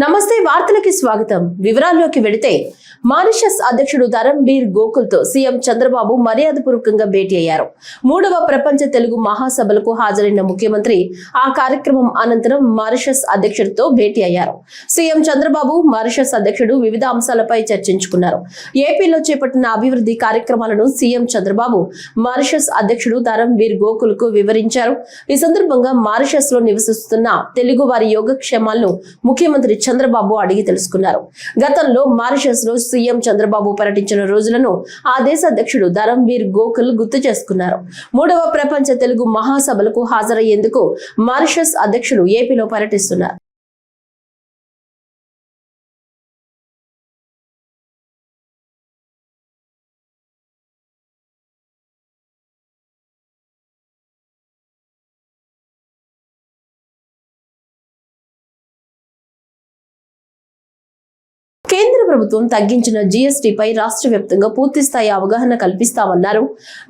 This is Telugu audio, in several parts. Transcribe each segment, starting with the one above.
నమస్తే వార్తలకి స్వాగతం. వివరాల్లోకి వెళితే మారిషస్ అధ్యక్షుడు ధరంబీర్ గోకుల్ తో సీఎం చంద్రబాబు మర్యాదపూర్వకంగా భేటీ అయ్యారు. 3వ ప్రపంచ తెలుగు మహాసభలకు హాజరైన ముఖ్యమంత్రి ఆ కార్యక్రమం అనంతరం మారిషస్ అధ్యక్షుడితో భేటీ అయ్యారు. సీఎం చంద్రబాబు మారిషస్ అధ్యక్షుడు వివిధ అంశాలపై చర్చించుకున్నారు. ఏపీలో చేపట్టిన అభివృద్ధి కార్యక్రమాలను సీఎం చంద్రబాబు మారిషస్ అధ్యక్షుడు ధరంబీర్ గోకుల్ కు వివరించారు. ఈ సందర్భంగా మారిషస్ లో నివసిస్తున్న తెలుగు వారి యోగక్షేమాలను ముఖ్యమంత్రి చంద్రబాబు అడిగి తెలుసుకున్నారు. గతంలో మారిషస్ లో సీఎం చంద్రబాబు పర్యటించిన రోజులను ఆ దేశ అధ్యక్షుడు ధరంబీర్ గోకుల్ గుర్తు చేసుకున్నారు. 3వ ప్రపంచ తెలుగు మహాసభలకు హాజరయ్యేందుకు మారిషస్ అధ్యక్షుడు ఏపీలో పర్యటిస్తున్నారు. కేంద్ర ప్రభుత్వం తగ్గించిన జీఎస్టీపై రాష్ట్ర వ్యాప్తంగా పూర్తిస్థాయి అవగాహన కల్పిస్తామన్నారు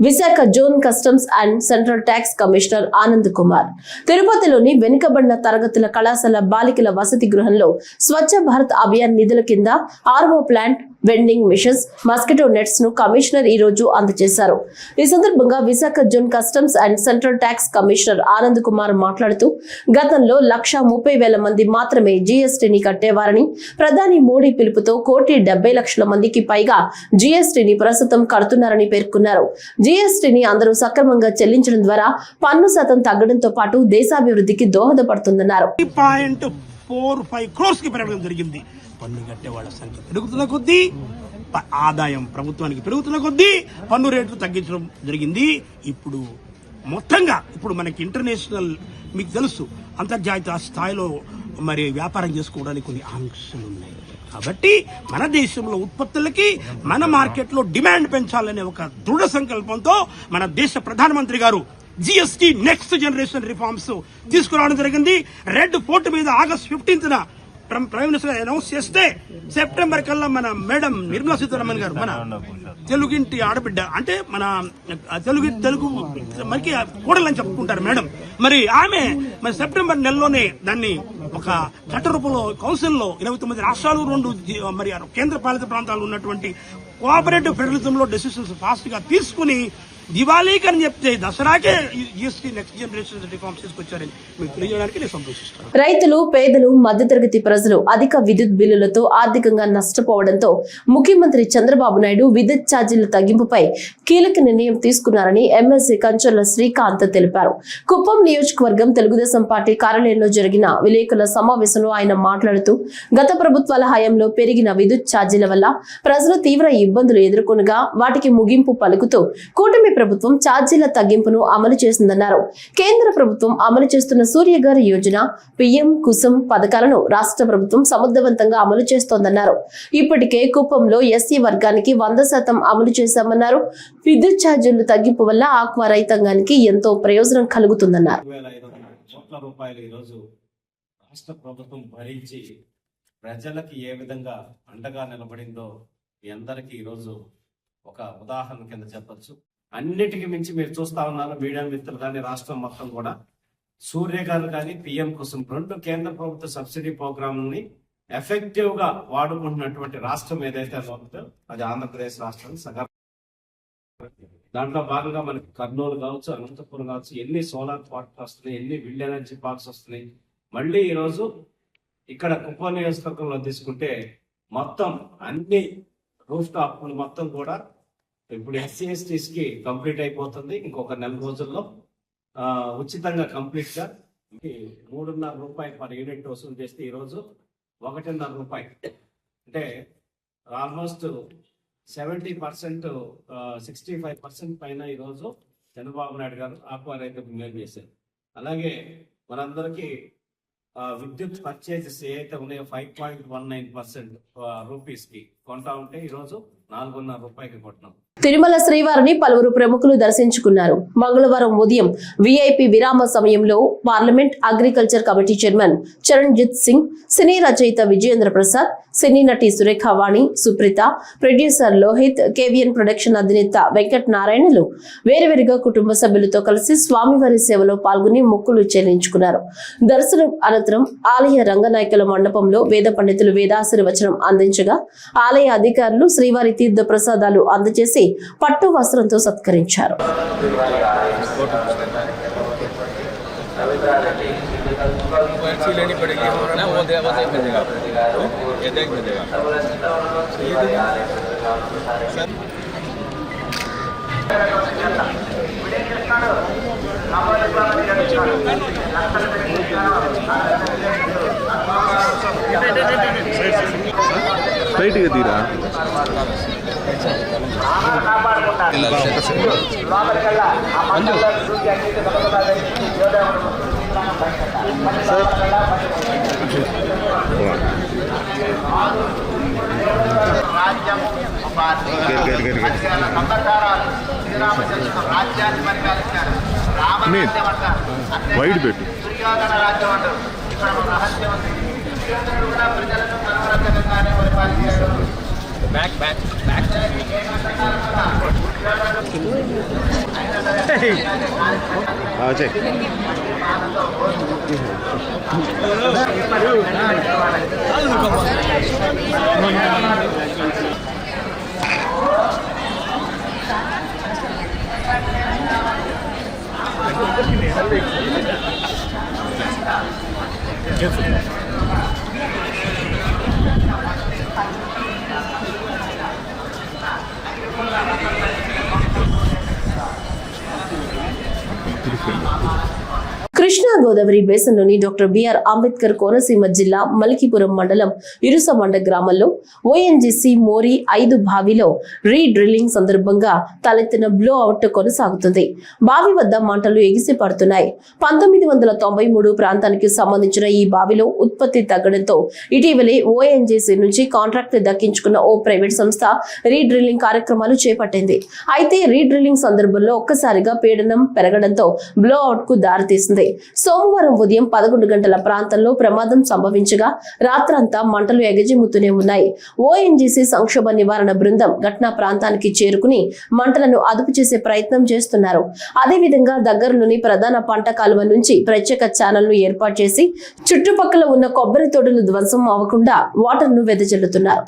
Visakha zone customs and central tax commissioner Anand Kumar. తిరుపతిలోని వెనుకబడిన తరగతుల కళాశాల బాలికల వసతి గృహంలో స్వచ్ఛ భారత్ అభియాన్ నిధుల కింద RO plant, vending machines, mosquito nets ను కమిషనర్ ఈ రోజు అందజేశారు. ఈ సందర్భంగా Visakha zone customs and central tax commissioner Anand Kumar మాట్లాడుతూ గతంలో 1,30,000 మంది మాత్రమే జీఎస్టీని కట్టేవారని, ప్రధాని మోడీ పిలుపుతో 1,70,00,000 మందికి పైగా జీఎస్టీని ప్రస్తుతం కడుతున్నారని పేర్కొన్నారు. జీఎస్టీని అందరూ సక్రమంగా చెల్లించడం ద్వారా పన్ను శాతం తగ్గడంతో పాటు దేశాభివృద్ధికి దోహదపడుతుందన్నారు. పన్ను కట్టే వాళ్ళ సంఖ్య పెరుగుతున్న కొద్దీ ఆదాయం ప్రభుత్వానికి పెరుగుతున్న కొద్దీ పన్ను రేట్లు తగ్గించడం జరిగింది. ఇప్పుడు మొత్తంగా మనకి ఇంటర్నేషనల్, మీకు తెలుసు, అంతర్జాతీయ స్థాయిలో మరి వ్యాపారం చేసుకోవడానికి కొన్ని ఆంక్షలు ఉన్నాయి. కాబట్టి మన దేశంలో ఉత్పత్తులకి మన మార్కెట్లో డిమాండ్ పెంచాలనే ఒక దృఢ సంకల్పంతో మన దేశ ప్రధానమంత్రి గారు జిఎస్టీ నెక్స్ట్ జనరేషన్ రిఫార్మ్స్ తీసుకురావడం జరిగింది. రెడ్ ఫోర్ట్ మీద August 15న ప్రైమ్ మినిస్టర్ అనౌన్స్ చేస్తే సెప్టెంబర్ కల్లా మన మేడం నిర్మలా సీతారామన్ గారు, మన తెలుగింటి ఆడబిడ్డ, అంటే మన తెలుగు మనకి కూడలని చెప్పుకుంటారు మేడం, మరి ఆమె సెప్టెంబర్ నెలలోనే దాన్ని ఒక చట్ట రూపంలో కౌన్సిల్లో 29 రాష్ట్రాలు 2 మరి కేంద్ర పాలిత ప్రాంతాలు ఉన్నటువంటి కోఆపరేటివ్ ఫెడరలిజం లో డెసిషన్స్ ఫాస్ట్ గా తీసుకుని దివాళీకి అని చెప్తే దసరాకే జిఎస్టీ నెక్స్ట్ జనరేషన్ రిఫార్మ్స్ తీసుకొచ్చారని మీకు తెలియజేయడానికి నేను సంతోషిస్తాను. రైతులు, పేదలు, మధ్యతరగతి ప్రజలు అధిక విద్యుత్ బిల్లులతో ఆర్థికంగా నష్టపోవడంతో ముఖ్యమంత్రి చంద్రబాబు నాయుడు విద్యుత్ ఛార్జీల తగ్గింపుపై కీలక నిర్ణయం తీసుకున్నారని ఎమ్మెల్సీ కంచర్ల శ్రీకాంత్ తెలిపారు. కుప్పం నియోజకవర్గం తెలుగుదేశం పార్టీ కార్యాలయంలో జరిగిన విలేకరుల సమావేశంలో ఆయన మాట్లాడుతూ గత ప్రభుత్వాల హయాంలో పెరిగిన విద్యుత్ ఛార్జీల వల్ల ప్రజలు తీవ్ర ఇబ్బందులు ఎదుర్కొనగా వాటికి ముగింపు పలుకుతూ కూటమి ప్రభుత్వం ఛార్జీల తగ్గింపును అమలు చేసిందన్నారు. కేంద్ర ప్రభుత్వం అమలు చేస్తున్న సూర్యఘర్ యోజన, పిఎం కుసుమ్ పథకాలను రాష్ట్ర ప్రభుత్వం సమర్థవంతంగా అమలు చేస్తోందన్నారు. ఇప్పటికే కుప్పంలో ఎస్సీ వర్గానికి 100% అమలు చేశామన్నారు. విద్యుత్ ఛార్జీలు తగ్గింపు వల్ల ఆక్వా రైతాంగానికి ఎంతో ప్రయోజనం కలుగుతుందన్నారు. ప్రజలకి ఏ విధంగా అండగా నిలబడిందో మీ అందరికీ ఈరోజు ఒక ఉదాహరణ కింద చెప్పొచ్చు. అన్నిటికీ మించి మీరు చూస్తా ఉన్నారు, మీడియా మిత్రులు కానీ రాష్ట్రం మొత్తం కూడా సూర్యఘర్ కానీ పిఎం కుసుమ్ 2 కేంద్ర ప్రభుత్వ సబ్సిడీ ప్రోగ్రాంని ఎఫెక్టివ్ గా వాడుకుంటున్నటువంటి రాష్ట్రం ఏదైతే ఉందో అది ఆంధ్రప్రదేశ్ రాష్ట్రం. దాంట్లో భాగంగా మనకి కర్నూలు కావచ్చు, అనంతపురం కావచ్చు, ఎన్ని సోలార్ పార్క్స్ వస్తున్నాయి, ఎన్ని విండ్ ఎనర్జీ పార్క్స్ వస్తున్నాయి. మళ్ళీ ఈరోజు ఇక్కడ కుప్పం నియోజకవర్గంలో తీసుకుంటే మొత్తం అన్ని రూఫ్ టాప్లు మొత్తం కూడా ఇప్పుడు ఎస్సీ ఎస్టీస్ కి కంప్లీట్ అయిపోతుంది. ఇంకొక 4 రోజుల్లో ఉచితంగా కంప్లీట్ గా 3.5 రూపాయలు పర్ యూనిట్ వసూలు చేస్తే ఈరోజు 1.5 రూపాయలు, అంటే ఆల్మోస్ట్ 70%, 65% పైన ఈరోజు చంద్రబాబు నాయుడు గారు ఆక్వా రైతులకు మేలు చేశారు. అలాగే మనందరికీ విద్యుత్ పర్చేజెస్ ఏవైతే ఉన్నాయో 5.19% రూపీస్ కి కొంటా ఉంటే ఈరోజు 4.5 రూపాయలకి కొట్టినాం. తిరుమల శ్రీవారిని పలువురు ప్రముఖులు దర్శించుకున్నారు. మంగళవారం ఉదయం విఐపి విరామ సమయంలో parliament agriculture committee chairman Charanjit Singh, సినీ రచయిత విజయేంద్ర ప్రసాద్, సినీ నటి Surekhavani, Supritha, producer Lohith, KVN production అధినేత వెంకట్ నారాయణలు వేరువేరుగా కుటుంబ సభ్యులతో కలిసి స్వామివారి సేవలో పాల్గొని మొక్కులు చెల్లించుకున్నారు. దర్శనం అనంతరం ఆలయ రంగనాయకుల మండపంలో వేద పండితులు వేదాశీర్వచనం అందించగా ఆలయ అధికారులు శ్రీవారి తీర్థ ప్రసాదాలు అందజేసి పట్టు వస్త్రంతో సత్కరించారు. స్ట్రైట్ గా తీరా వైడ్ పెట్టు. కృష్ణా గోదావరి బేసిన్లోని డాక్టర్ బిఆర్ అంబేద్కర్ కోనసీమ జిల్లా మలికిపురం మండలం ఇరుసమండ గ్రామంలో ఓఎన్జీసీ మోరీ 5 బావిలో రీడ్రిల్లింగ్ సందర్భంగా తలెత్తిన బ్లో అవుట్ కొనసాగుతుంది. బావి వద్ద మంటలు ఎగిసి పడుతున్నాయి. 1993 ప్రాంతానికి సంబంధించిన ఈ బావిలో ఉత్పత్తి తగ్గడంతో ఇటీవలే ఓఎన్జీసీ నుంచి కాంట్రాక్ట్ దక్కించుకున్న ఓ ప్రైవేట్ సంస్థ రీడ్రిల్లింగ్ కార్యక్రమాలు చేపట్టింది. అయితే రీడ్రిల్లింగ్ సందర్భంలో ఒక్కసారిగా పీడనం పెరగడంతో బ్లో అవుట్ కు దారితీసింది. సోమవారం ఉదయం 11 గంటల ప్రాంతంలో ప్రమాదం సంభవించగా రాత్రంతా మంటలు ఎగజిమ్ముతూనే ఉన్నాయి. ఓఎన్జీసీ సంక్షోభ నివారణ బృందం ఘటనా ప్రాంతానికి చేరుకుని మంటలను అదుపు చేసే ప్రయత్నం చేస్తున్నారు. అదేవిధంగా దగ్గరలోని ప్రధాన పంట కాలువ నుంచి ప్రత్యేక ఛానల్ ను ఏర్పాటు చేసి చుట్టుపక్కల ఉన్న కొబ్బరి తోటలు ధ్వంసం అవ్వకుండా వాటర్ ను వెదజల్లుతున్నారు.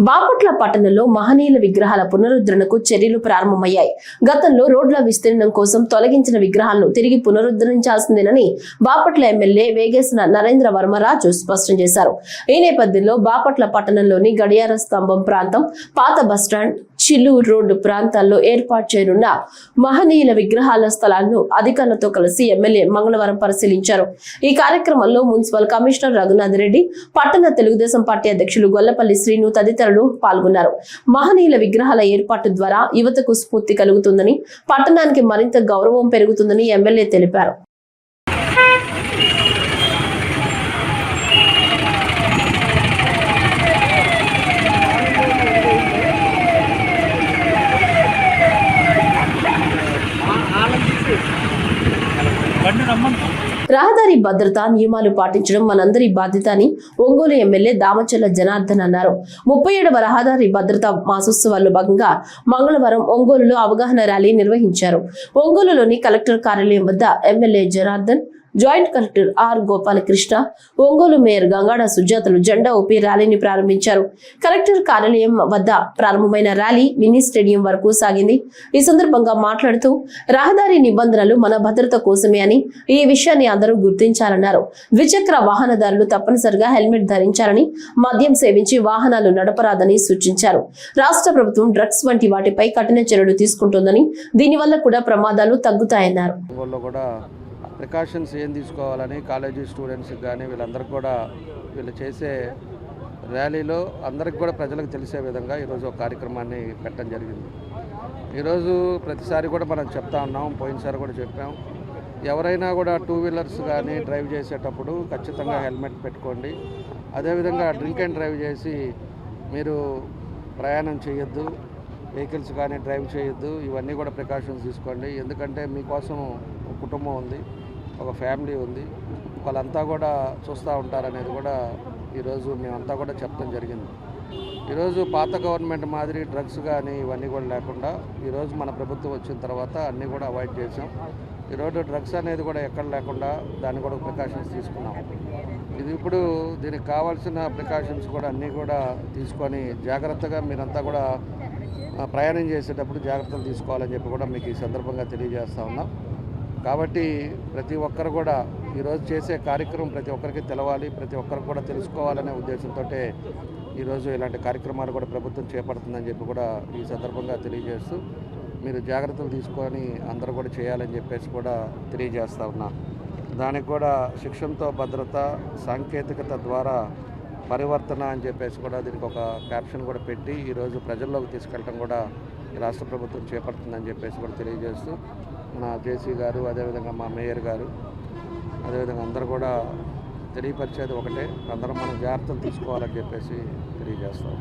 బాపట్ల పట్టణంలో మహనీయుల విగ్రహాల పునరుద్ధరణకు చర్యలు ప్రారంభమయ్యాయి. గతంలో రోడ్ల విస్తీర్ణం కోసం తొలగించిన విగ్రహాలను తిరిగి పునరుద్ధరించాల్సిందేనని బాపట్ల ఎమ్మెల్యే వేగేసిన నరేంద్ర వర్మరాజు స్పష్టం చేశారు. ఈ నేపథ్యంలో బాపట్ల పట్టణంలోని గడియార స్తంభం ప్రాంతం, పాత బస్టాండ్, చిల్లూరు రోడ్డు ప్రాంతాల్లో ఏర్పాటు చేయనున్న మహనీయుల విగ్రహాల స్థలాలను అధికారులతో కలిసి ఎమ్మెల్యే మంగళవారం పరిశీలించారు. ఈ కార్యక్రమంలో మున్సిపల్ కమిషనర్ రఘునాథ్ రెడ్డి, పట్టణ తెలుగుదేశం పార్టీ అధ్యక్షులు గొల్లపల్లి శ్రీను తదితరులు పాల్గొన్నారు. మహనీయుల విగ్రహాల ఏర్పాటు ద్వారా యువతకు స్ఫూర్తి కలుగుతుందని, పట్టణానికి మరింత గౌరవం పెరుగుతుందని ఎమ్మెల్యే తెలిపారు. రహదారి రహదారి భద్రత నియమాలు పాటించడం మనందరి బాధ్యత అని ఒంగోలు ఎమ్మెల్యే దామచల్ల జనార్దన్ అన్నారు. 37వ రహదారి భద్రతా మాసోత్సవాల్లో భాగంగా మంగళవారం ఒంగోలులో అవగాహన ర్యాలీ నిర్వహించారు. ఒంగోలులోని కలెక్టర్ కార్యాలయం వద్ద MLA Janardhan, joint collector R Gopalakrishna, Ongole mayor Gangada సుజాతలు జెండా ఊపి ర్యాలీని ప్రారంభించారు. కలెక్టర్ కార్యాలయం వద్ద ప్రారంభమైన ర్యాలీ మినీ స్టేడియం వరకు సాగింది. ఈ సందర్భంగా మాట్లాడుతూ రహదారి నిబంధనలు మన భద్రత కోసమే అని, ఈ విషయాన్ని అందరూ గుర్తించాలన్నారు. ద్విచక్ర వాహనదారులు తప్పనిసరిగా హెల్మెట్ ధరించాలని, మద్యం సేవించి వాహనాలు నడపరాదని సూచించారు. రాష్ట్ర ప్రభుత్వం డ్రగ్స్ వంటి వాటిపై కఠిన చర్యలు తీసుకుంటోందని, దీనివల్ల కూడా ప్రమాదాలు తగ్గుతాయన్నారు. ప్రికాషన్స్ ఏం తీసుకోవాలని కాలేజీ స్టూడెంట్స్కి కానీ వీళ్ళందరికీ కూడా వీళ్ళు చేసే ర్యాలీలో అందరికి కూడా ప్రజలకు తెలిసే విధంగా ఈరోజు ఒక కార్యక్రమాన్ని పెట్టడం జరిగింది. ఈరోజు ప్రతిసారి కూడా మనం చెప్తా ఉన్నాం, పోయినసారి కూడా చెప్పాం, ఎవరైనా కూడా 2 వీలర్స్ కానీ డ్రైవ్ చేసేటప్పుడు ఖచ్చితంగా హెల్మెట్ పెట్టుకోండి. అదేవిధంగా డ్రింక్ అండ్ డ్రైవ్ చేసి మీరు ప్రయాణం చేయొద్దు, వెహికల్స్ కానీ డ్రైవ్ చేయొద్దు. ఇవన్నీ కూడా ప్రికాషన్స్ తీసుకోండి. ఎందుకంటే మీకోసం ఒక కుటుంబం ఉంది, ఒక ఫ్యామిలీ ఉంది, వాళ్ళంతా కూడా చూస్తూ ఉంటారనేది కూడా ఈరోజు మేమంతా కూడా చెప్పడం జరిగింది. ఈరోజు పాత గవర్నమెంట్ మాదిరి డ్రగ్స్ కానీ ఇవన్నీ కూడా లేకుండా ఈరోజు మన ప్రభుత్వం వచ్చిన తర్వాత అన్నీ కూడా అవాయిడ్ చేసాం. ఈరోజు డ్రగ్స్ అనేది కూడా ఎక్కడ లేకుండా దాన్ని కూడా ప్రికాషన్స్ తీసుకున్నాం. ఇది ఇప్పుడు దీనికి కావాల్సిన ప్రికాషన్స్ కూడా అన్నీ కూడా తీసుకొని జాగ్రత్తగా మీరంతా కూడా ప్రయాణం చేసేటప్పుడు జాగ్రత్తలు తీసుకోవాలని చెప్పి కూడా మీకు ఈ సందర్భంగా తెలియజేస్తూ ఉన్నాం. కాబట్టి ప్రతి ఒక్కరు కూడా ఈరోజు చేసే కార్యక్రమం ప్రతి ఒక్కరికి తెలవాలి, ప్రతి ఒక్కరికి కూడా తెలుసుకోవాలనే ఉద్దేశంతో ఈరోజు ఇలాంటి కార్యక్రమాలు కూడా ప్రభుత్వం చేపడుతుందని చెప్పి కూడా ఈ సందర్భంగా తెలియజేస్తూ మీరు జాగ్రత్తలు తీసుకొని అందరూ కూడా చేయాలని చెప్పేసి కూడా తెలియజేస్తూ ఉన్నా. దానికి కూడా శిక్షణతో భద్రత, సాంకేతికత ద్వారా పరివర్తన అని చెప్పేసి కూడా దీనికి ఒక క్యాప్షన్ కూడా పెట్టి ఈరోజు ప్రజల్లోకి తీసుకెళ్ళడం కూడా రాష్ట్ర ప్రభుత్వం చేపడుతుందని చెప్పేసి కూడా తెలియజేస్తూ మన జేసీ గారు, అదేవిధంగా మా మేయర్ గారు, అదేవిధంగా అందరూ కూడా తెలియపరిచేది ఒకటే, అందరం మనం జాగ్రత్తలు తీసుకోవాలని చెప్పేసి తెలియజేస్తాం.